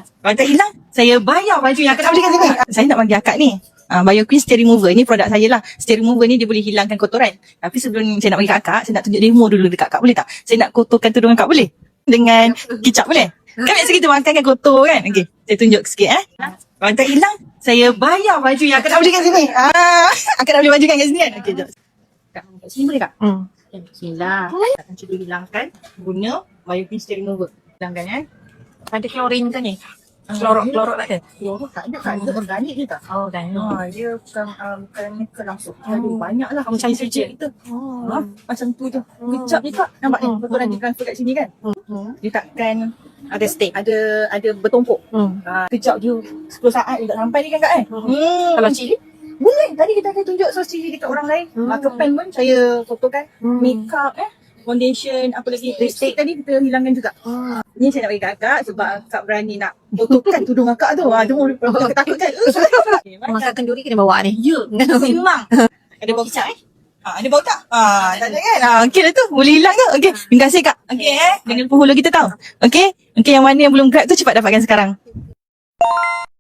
Kalau tak hilang, saya bayar baju yang akak nak belikan sini. Saya nak bagi akak ni. BioQueen Stain Remover ni produk saya lah. Stain Remover ni dia boleh hilangkan kotoran. Tapi sebelum saya nak bagi kat akak, saya nak tunjuk demo dulu dekat akak, boleh tak? Saya nak kotorkan tudung akak, boleh? Dengan kicap, boleh? Kan biasa kita makan kan kotor kan? Okey, saya tunjuk sikit Kalau tak hilang, saya bayar baju yang akak nak belikan sini. Akak nak beli baju kan kat sini kan? Okey, jom. Kat sini boleh tak? Bismillah. Kita akan cuba hilangkan guna BioQueen Stain Remover. Hilangkan Ada klorin kan ni? Klorok tak ada? Klorok tak ada, tak ada. Organik je tak? Oh, dah. Dia bukan chemical langsung. Ada banyak lah. Macam suci. Kita. Macam tu je. Kecap je tak? Nampak ni? Kotoran dia transfer kat sini kan? Dia takkan Ada steak. ada bertumpuk. Kejap je 10 saat je tak sampai ni kan kak Kalau cili? Boleh. Tadi kita akan tunjuk sos cili dekat orang lain. Kepen pun saya fotokan. Makeup foundation, apa lagi lipstick tadi kita hilangkan juga. Ni saya nak bagi kat akak sebab akak berani nak fotokan tudung akak tu. Dia pun takut kan. Makan kenduri kena bawa ni. Ya, memang. Ada bau kicap ada bau tak? Tak ada kan? Okey dah tu. Boleh hilang tu. Okey. Terima kasih kak. Okey Jangan lupa follow kita tau. Okey. Okey, yang mana yang belum grab tu cepat dapatkan sekarang.